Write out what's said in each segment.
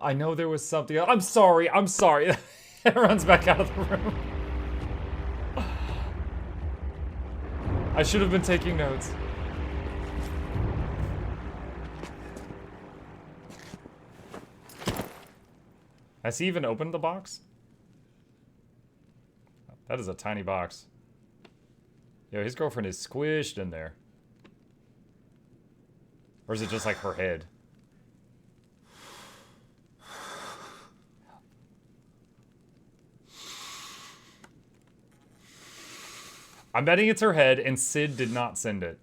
I know there was something. I'm sorry. I'm sorry. It runs back out of the room. I should have been taking notes. Has he even opened the box? That is a tiny box. Yo, his girlfriend is squished in there. Or is it just like her head? I'm betting it's her head, and Sid did not send it.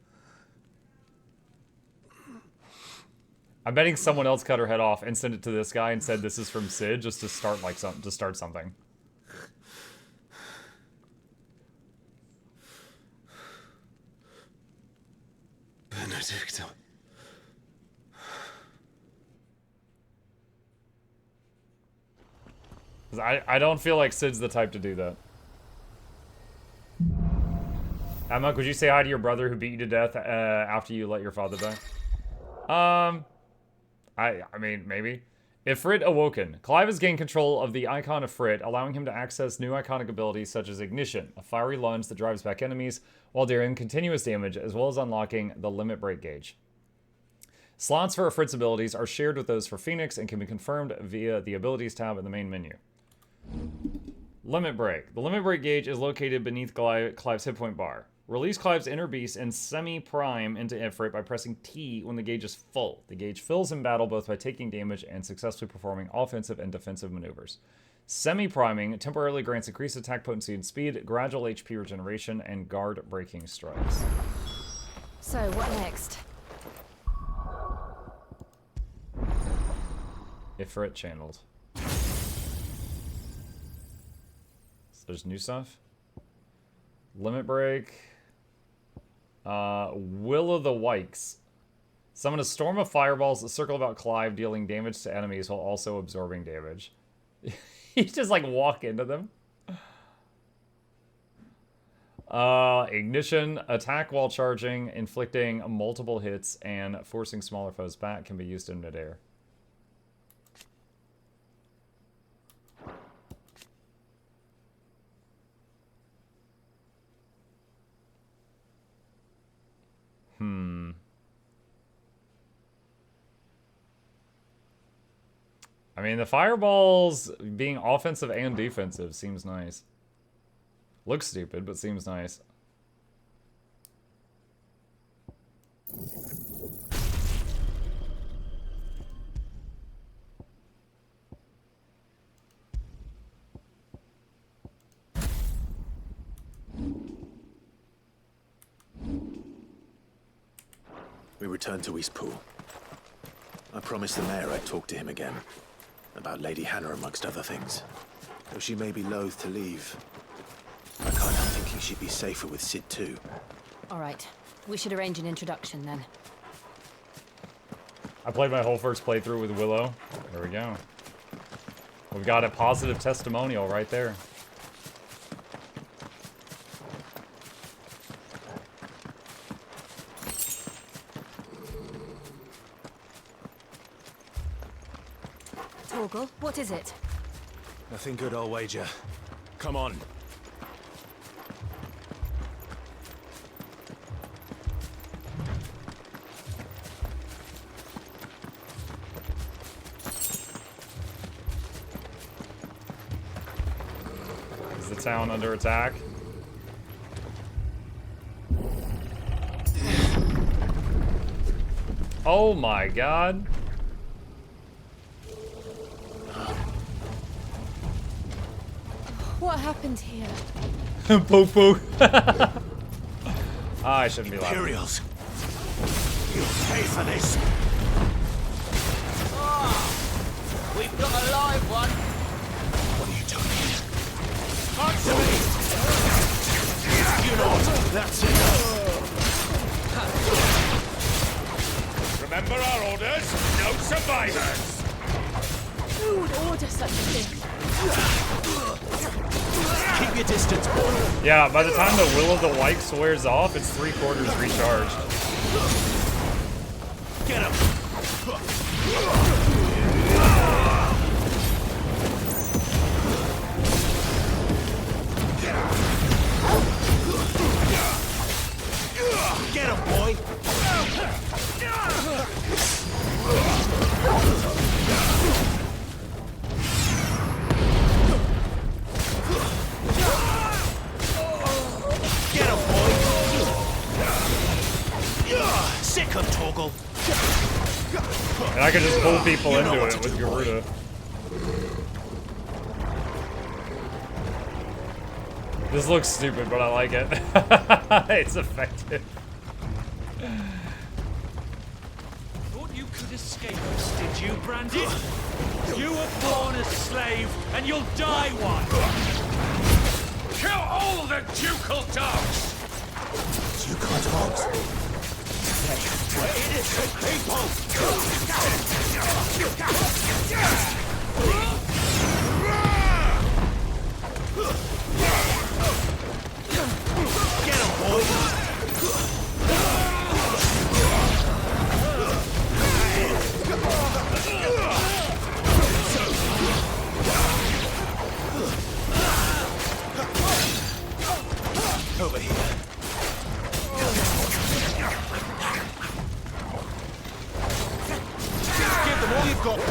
I'm betting someone else cut her head off and sent it to this guy and said this is from Sid just to start like something. Benedicto. I don't feel like Sid's the type to do that. Emma, would you say hi to your brother who beat you to death after you let your father die? I mean, maybe. If Frit awoken, Clive has gained control of the icon of Frit, allowing him to access new iconic abilities such as Ignition, a fiery lunge that drives back enemies while dealing continuous damage, as well as unlocking the Limit Break gauge. Slots for Frit's abilities are shared with those for Phoenix and can be confirmed via the Abilities tab in the main menu. Limit Break. The Limit Break gauge is located beneath Clive's hit point bar. Release Clive's Inner Beast and Semi-Prime into Ifrit by pressing T when the gauge is full. The gauge fills in battle both by taking damage and successfully performing offensive and defensive maneuvers. Semi-Priming temporarily grants increased attack potency and speed, gradual HP regeneration, and guard-breaking strikes. So, what next? Ifrit channeled. So there's new stuff. Limit Break. Will of the Wikes. Summon a storm of fireballs that circle about Clive, dealing damage to enemies while also absorbing damage. You just like walk into them. Ignition. Attack while charging, inflicting multiple hits, and forcing smaller foes back can be used in midair. I mean, the fireballs being offensive and defensive seems nice. Looks stupid, but seems nice. We returned to Eastpool. I promised the mayor I'd talk to him again. About Lady Hannah, amongst other things. Though she may be loath to leave, I can't help thinking she'd be safer with Sid too. All right. We should arrange an introduction then. I played my whole first playthrough with Willow. There we go. We've got a positive testimonial right there. Torgal, what is it? Nothing good, I'll wager. Come on. Is the town under attack? Oh my god. What happened here? Poke poke. I shouldn't be laughing. Imperials! You'll pay for this! We've got a live one. What are you doing here? Answer me. You not! That's it! Remember our orders? No survivors. Who would order such a thing? Keep your distance, boy. Yeah, by the time the Will of the Wikes wears off, it's 3/4 recharged. Get him! I could just pull people into it with Garuda. This looks stupid, but I like it. It's effective. Thought you could escape us, did you, Brandon? You were born a slave, and you'll die one. Kill all the ducal dogs! Ducal dogs? Innocent people! Get him, boy! Over here. Give them all you've got, boy.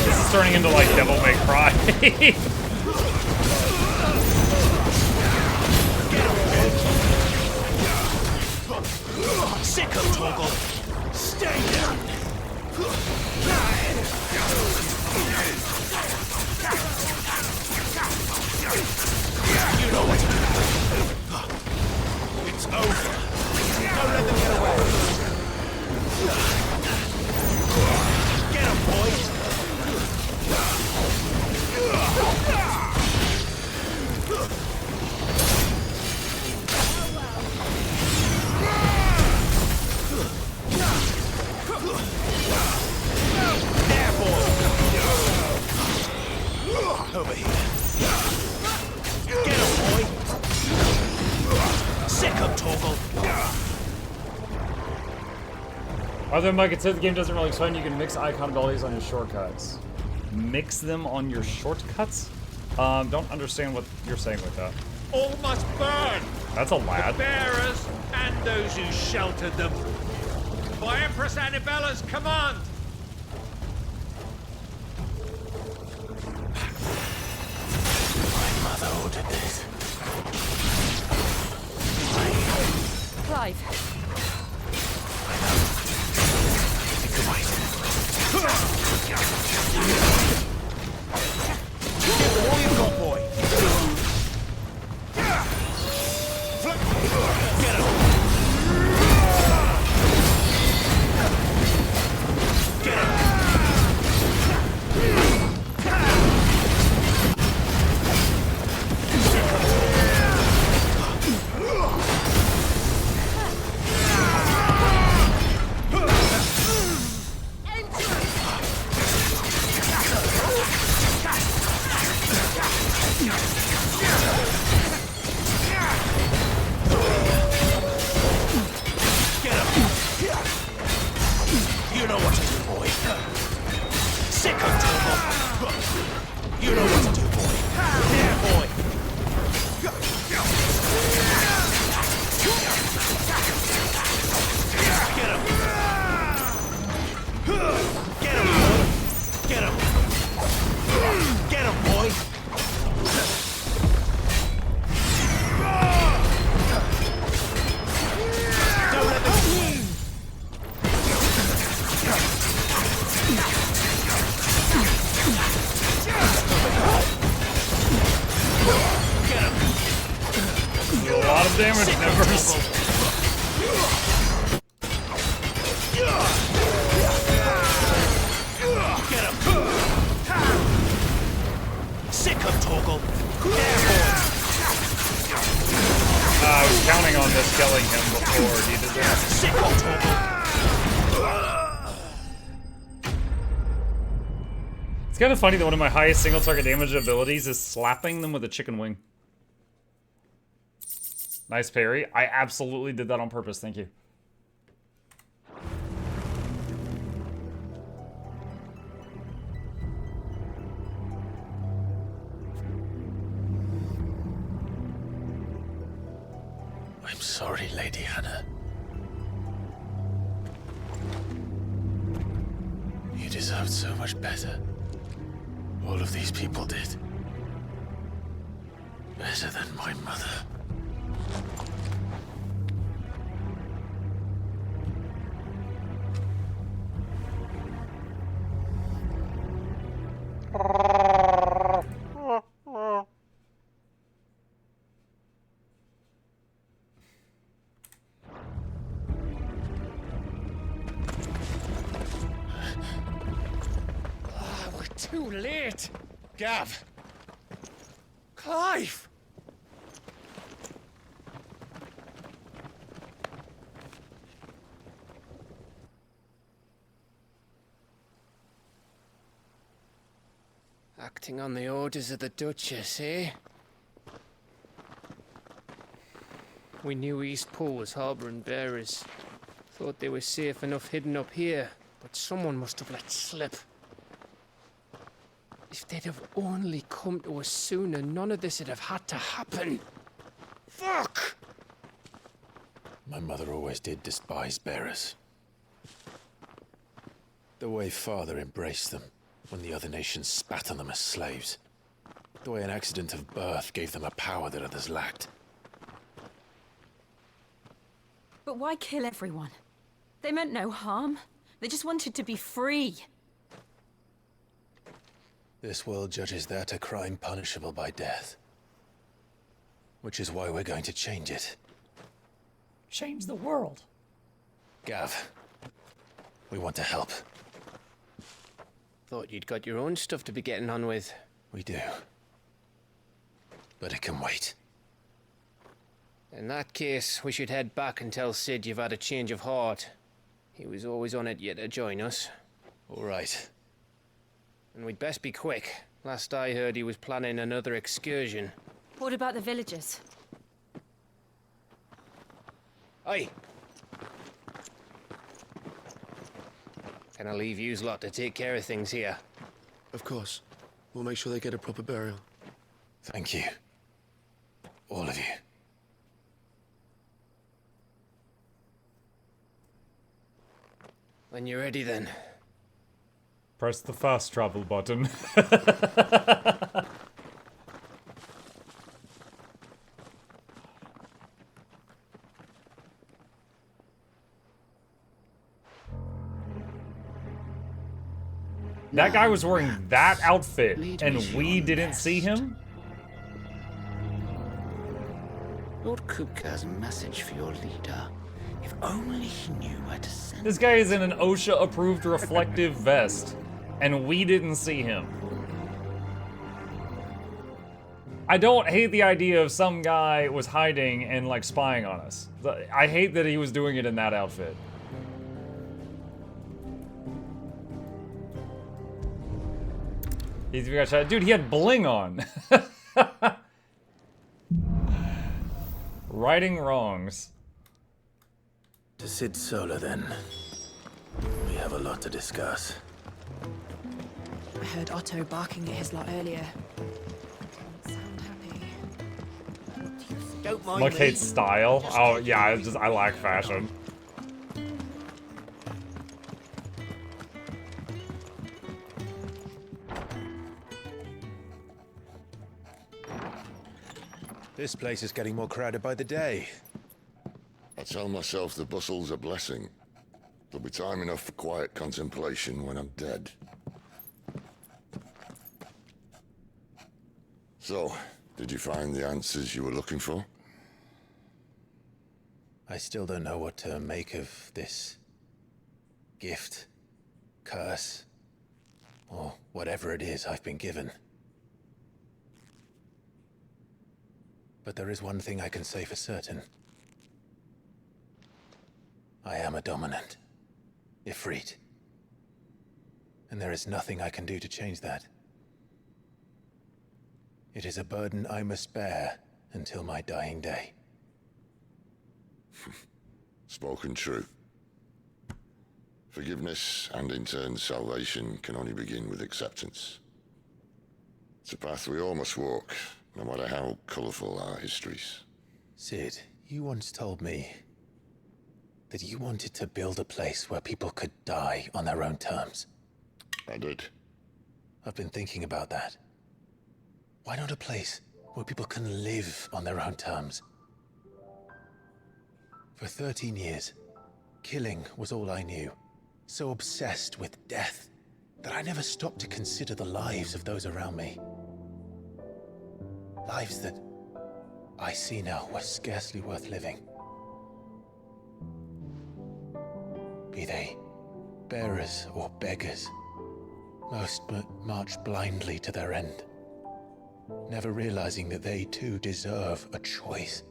This is turning into like Devil May Cry. Sick of Toggle. Stay down. You know what to do. It's over. Don't let them get away. Get him, boys. There, boy. Over here. Get him, boy. Sick of Toggle. Other than Mike, it said the game doesn't really explain you can mix icon abilities on your shortcuts. Mix them on your shortcuts? Don't understand what you're saying with that. All must burn! That's a The lad. bearers and those who sheltered them. By Empress Annabella's command! My mother ordered this. Clive, Give them all you've got, boy. Get him. Get him. You know what to do, boy. Sick of Toggle. You know what to do, boy. There, boy. Get him. Get him, boy. Get him. Get him, boy. Don't let them... A lot of damage numbers. Get him! Sick of Toggle! There, boy! I was counting on this killing him before he did that. Sick of Toggle! It's kind of funny that one of my highest single target damage abilities is slapping them with a chicken wing. Nice parry. I absolutely did that on purpose. Thank you. I'm sorry, Lady Hannah. deserved so much better. All of these people did. Better than my mother. We're too late. Gav. Clive. Acting on the orders of the Duchess, eh? We knew East Pool was harbouring bearers. Thought they were safe enough hidden up here, but someone must have let slip. If they'd have only come to us sooner, none of this would have had to happen. Fuck! My mother always did despise bearers. The way Father embraced them when the other nations spat on them as slaves. The way an accident of birth gave them a power that others lacked. But why kill everyone? They meant no harm. They just wanted to be free. This world judges that a crime punishable by death. Which is why we're going to change it. Change the world. Gav, we want to help. Thought you'd got your own stuff to be getting on with. We do. But it can wait. In that case, we should head back and tell Sid you've had a change of heart. He was always on it yet to join us. All right. And we'd best be quick. Last I heard, he was planning another excursion. What about the villagers? Aye. Can I leave yous lot to take care of things here? Of course. We'll make sure they get a proper burial. Thank you. All of you. When you're ready, then. Press the fast travel button. That guy was wearing that outfit, and we didn't see him? Lord Kupka has a message for your leader. If only he knew where to send This guy is in an OSHA-approved reflective vest, and we didn't see him. I don't hate the idea of some guy was hiding and, like, spying on us. I hate that he was doing it in that outfit. Dude, he had bling on. Righting wrongs. To Sid Solar, then. We have a lot to discuss. I heard Otto barking at his lot earlier. Doesn't sound happy. Don't mind Look, me. hate style. Oh, yeah, I like fashion. This place is getting more crowded by the day. I tell myself the bustle's a blessing. There'll be time enough for quiet contemplation when I'm dead. So, did you find the answers you were looking for? I still don't know what to make of this gift, curse, or whatever it is I've been given. But there is one thing I can say for certain. I am a dominant, Ifrit. And there is nothing I can do to change that. It is a burden I must bear until my dying day. Spoken true. Forgiveness and in turn salvation can only begin with acceptance. It's a path we all must walk, no matter how colourful our histories. Sid, you once told me that you wanted to build a place where people could die on their own terms. I did. I've been thinking about that. Why not a place where people can live on their own terms? For 13 years, killing was all I knew. So obsessed with death that I never stopped to consider the lives of those around me. Lives that I see now were scarcely worth living. Be they bearers or beggars, most march blindly to their end, never realizing that they too deserve a choice.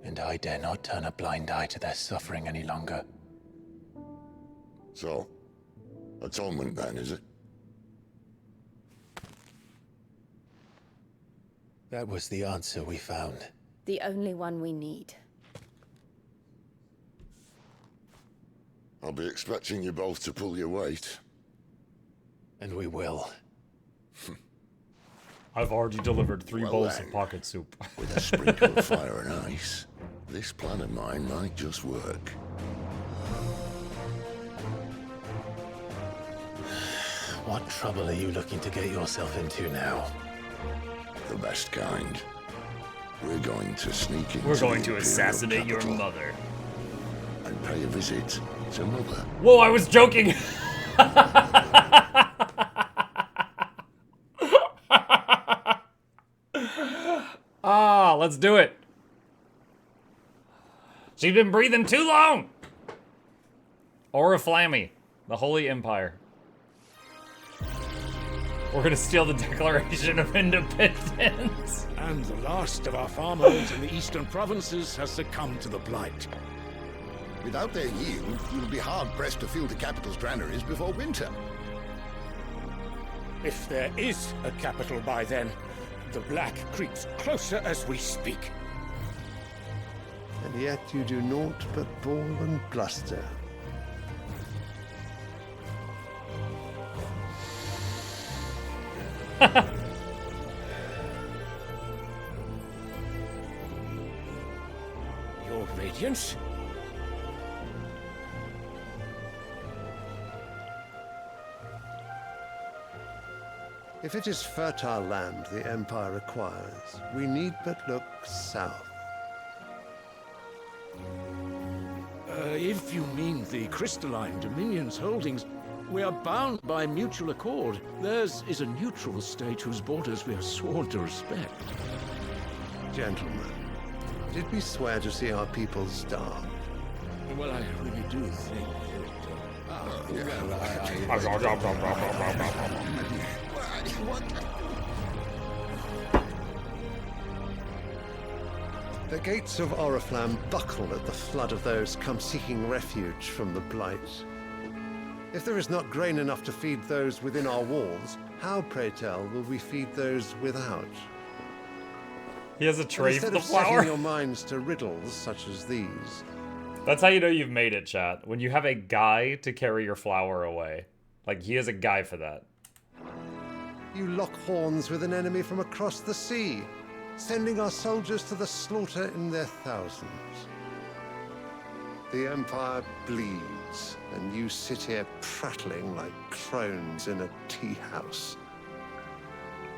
And I dare not turn a blind eye to their suffering any longer. So, atonement then, is it? That was the answer we found. The only one we need. I'll be expecting you both to pull your weight. And we will. I've already delivered 3 Well bowls then, of pocket soup. With a sprinkle of fire and ice, this plan of mine might just work. What trouble are you looking to get yourself into now? The best kind. We're going to sneak into We're going the to Imperial assassinate your capital mother. and pay a visit to Mother. Whoa, I was joking! Ah, let's do it. She's been breathing too long! Oriflamme, the Holy Empire. We're gonna steal the Declaration of Independence. And the last of our farmers in the eastern provinces has succumbed to the blight. Without their yield, you'll be hard-pressed to fill the capital's granaries before winter. If there is a capital by then, the Black creeps closer as we speak. And yet you do naught but bawl and bluster. Your Radiance? If it is fertile land the Empire acquires, we need but look south. If you mean the crystalline Dominion's holdings, we are bound by mutual accord. Theirs is a neutral state whose borders we are sworn to respect. Gentlemen, did we swear to see our people starve? Well, I really do think The gates of Oriflamme buckle at the flood of those come seeking refuge from the blight. If there is not grain enough to feed those within our walls, how, pray tell, will we feed those without? He has a tray for Instead the of flour. setting your minds to riddles such as these, That's how you know you've made it, chat. When you have a guy to carry your flour away. Like, he has a guy for that. you lock horns with an enemy from across the sea, sending our soldiers to the slaughter in their thousands. The Empire bleeds, and you sit here prattling like crones in a tea house.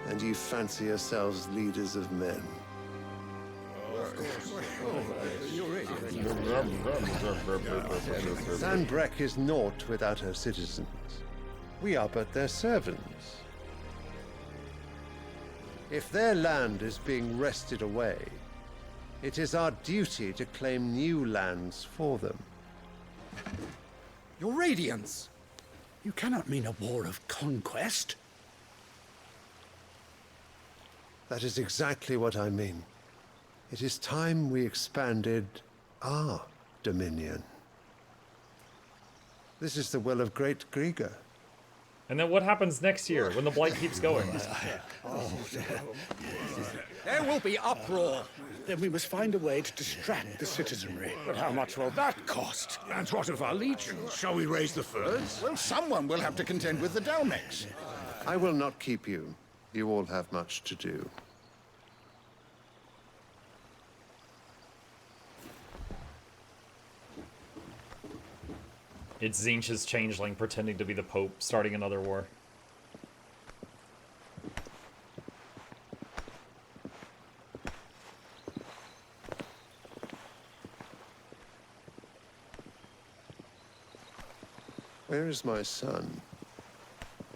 And you fancy yourselves leaders of men. Sandbreck is naught without her citizens. We are but their servants. If their land is being wrested away, it is our duty to claim new lands for them. Your Radiance! You cannot mean a war of conquest. That is exactly what I mean. It is time we expanded our dominion. This is the will of great Grieger. And then what happens next year when the blight keeps going? There will be uproar. Then we must find a way to distract the citizenry. But how much will that cost? And what of our legions? Shall we raise the furs? Well, someone will have to contend with the Dalmex. I will not keep you. You all have much to do. It's Zinch's changeling pretending to be the Pope, starting another war. Where is my son?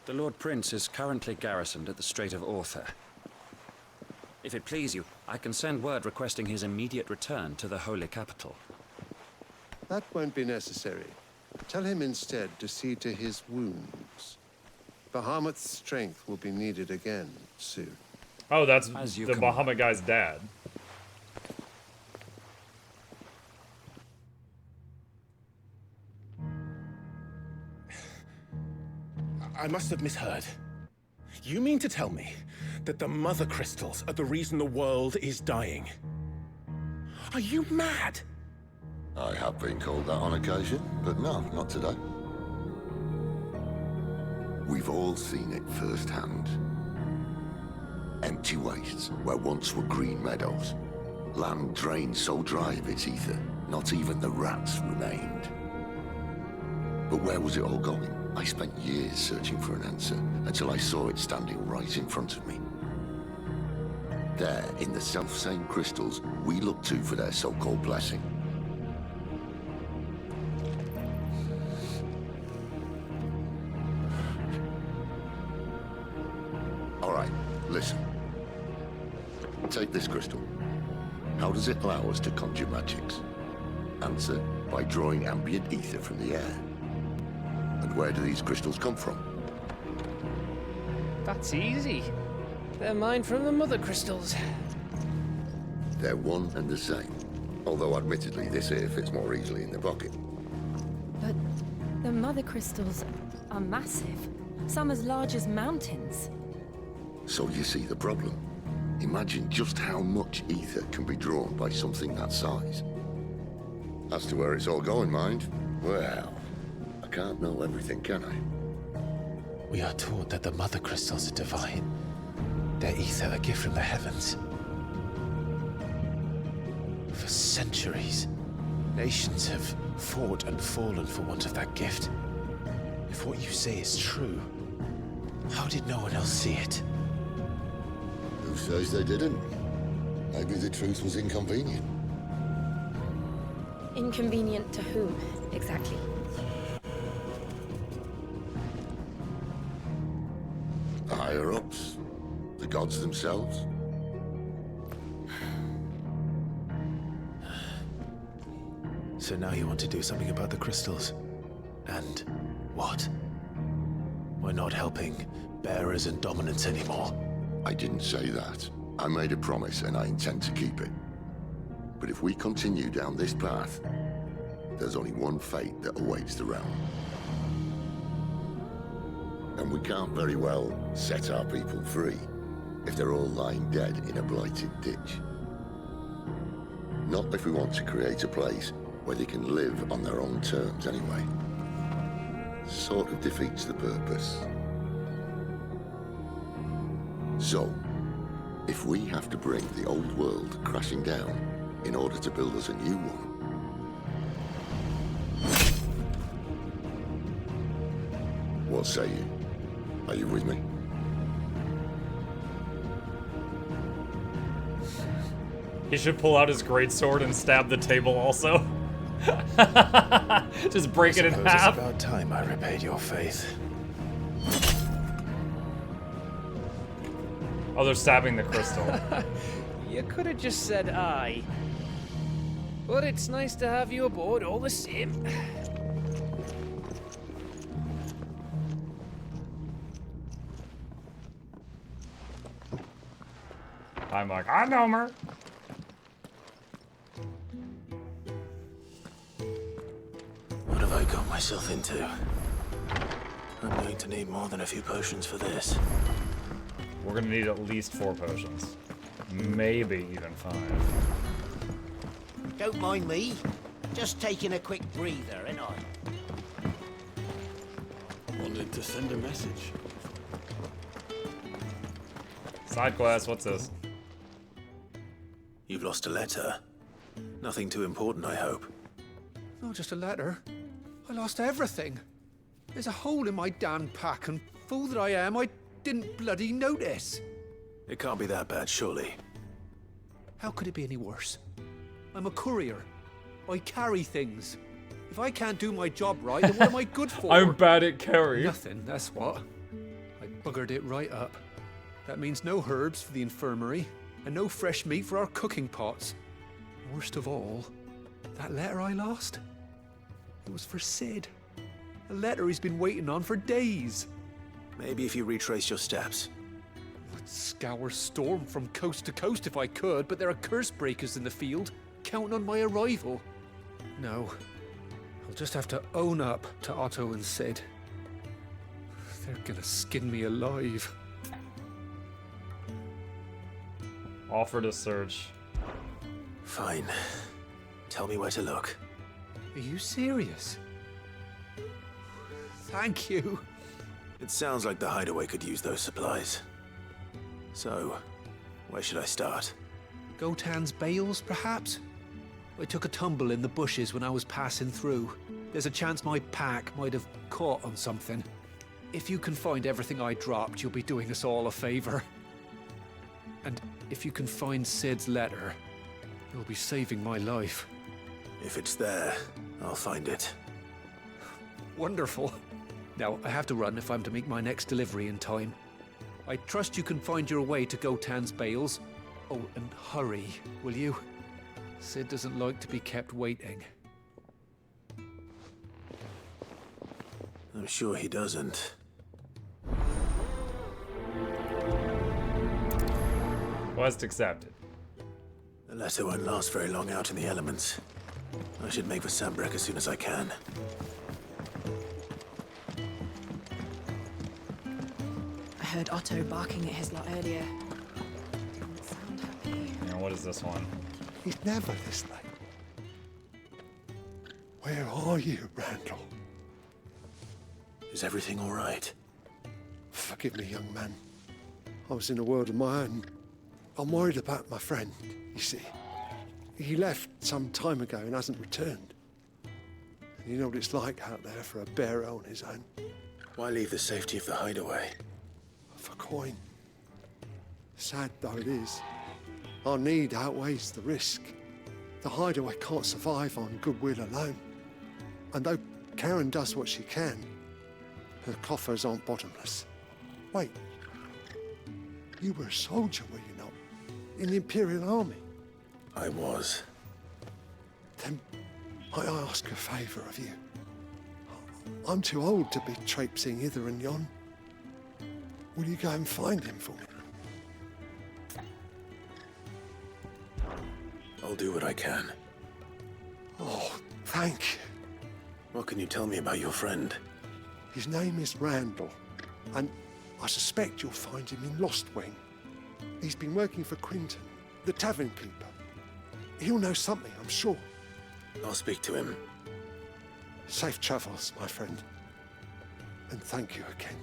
The Lord Prince is currently garrisoned at the Strait of Arthur. If it please you, I can send word requesting his immediate return to the Holy Capital. That won't be necessary. Tell him instead to see to his wounds. Bahamut's strength will be needed again soon. Oh, that's the Bahamut guy's dad. I must have misheard. You mean to tell me that the mother crystals are the reason the world is dying? Are you mad? I have been called that on occasion, but no, not today. We've all seen it firsthand. Empty wastes where once were green meadows. Land drained so dry of its ether, not even the rats remained. But where was it all going? I spent years searching for an answer until I saw it standing right in front of me. There, in the self-same crystals we look to for their so-called blessing. All right, listen. Take this crystal. How does it allow us to conjure magics? Answer, by drawing ambient ether from the air. And where do these crystals come from? That's easy. They're mine from the mother crystals. They're one and the same. Although admittedly this here fits more easily in the pocket. But the mother crystals are massive. Some as large as mountains. So you see the problem. Imagine just how much ether can be drawn by something that size. As to where it's all going, mind, well, I can't know everything, can I? We are taught that the mother crystals are divine. Their ether a gift from the heavens. For centuries, nations have fought and fallen for want of that gift. If what you say is true, how did no one else see it? Who says they didn't? Maybe the truth was inconvenient. Inconvenient to whom, exactly? The higher-ups? The gods themselves? So now you want to do something about the crystals? And what? We're not helping bearers and dominants anymore. I didn't say that. I made a promise and I intend to keep it. But if we continue down this path, there's only one fate that awaits the realm. And we can't very well set our people free if they're all lying dead in a blighted ditch. Not if we want to create a place where they can live on their own terms anyway. Sort of defeats the purpose. So, if we have to bring the old world crashing down in order to build us a new one, what say you? Are you with me? He should pull out his greatsword and stab the table also. Just break it in half. It's about time I repaid your faith. Oh, they're stabbing the crystal. You could have just said aye. But it's nice to have you aboard all the same. I'm like, I know her. What have I got myself into? I'm going to need more than a few potions for this. We're gonna need at least 4 potions. Maybe even 5. Don't mind me. Just taking a quick breather, ain't I? Wanted to send a message. Side quest, what's this? You've lost a letter. Nothing too important, I hope. Oh, just a letter. I lost everything. There's a hole in my damn pack, and fool that I am, I didn't bloody notice. It can't be that bad, surely. How could it be any worse? I'm a courier. I carry things. If I can't do my job right, then what am I good for? I'm bad at carry. Nothing, that's what. I buggered it right up. That means no herbs for the infirmary, and no fresh meat for our cooking pots. Worst of all, that letter I lost, it was for Sid. A letter he's been waiting on for days. Maybe if you retrace your steps. I'd scour Storm from coast to coast if I could, but there are curse breakers in the field, counting on my arrival. No, I'll just have to own up to Otto and Sid. They're gonna skin me alive. Offer to search. Fine. Tell me where to look. Are you serious? Thank you. It sounds like the hideaway could use those supplies. So, where should I start? Gotan's bales, perhaps? I took a tumble in the bushes when I was passing through. There's a chance my pack might have caught on something. If you can find everything I dropped, you'll be doing us all a favor. And if you can find Sid's letter, you'll be saving my life. If it's there, I'll find it. Wonderful. Now, I have to run if I'm to make my next delivery in time. I trust you can find your way to Gotan's bales. Oh, and hurry, will you? Sid doesn't like to be kept waiting. I'm sure he doesn't. Quest accepted. The letter won't last very long out in the elements. I should make for Sambrek as soon as I can. I heard Otto barking at his lot earlier. Didn't sound happy. Yeah, what is this one? He's never this late. Where are you, Randall? Is everything all right? Forgive me, young man. I was in a world of my own. I'm worried about my friend, you see. He left some time ago and hasn't returned. And you know what it's like out there for a bearer on his own. Why leave the safety of the hideaway? For coin. Sad though it is, our need outweighs the risk. The hideaway can't survive on goodwill alone. And though Karen does what she can, her coffers aren't bottomless. Wait, you were a soldier, were you not? In the Imperial Army? I was. Then I ask a favour of you. I'm too old to be traipsing hither and yon. Will you go and find him for me? I'll do what I can. Oh, thank you. What can you tell me about your friend? His name is Randall, and I suspect you'll find him in Lost Wing. He's been working for Quinton, the tavern keeper. He'll know something, I'm sure. I'll speak to him. Safe travels, my friend. And thank you again.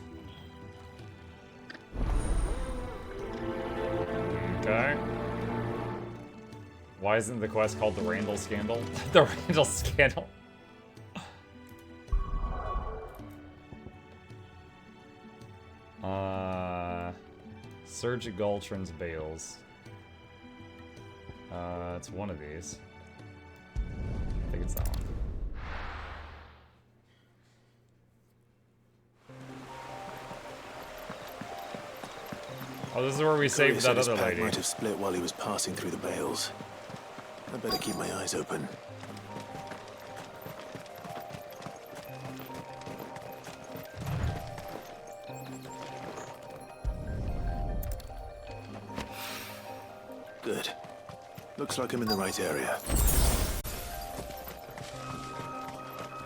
Okay. Why isn't the quest called the Randall Scandal? The Randall Scandal. Surge at Galtron's Bales. It's one of these. I think it's that one. Oh, this is where we saved that other lady. Might have split while he was passing through the bales. I better keep my eyes open. Good. Looks like I'm in the right area.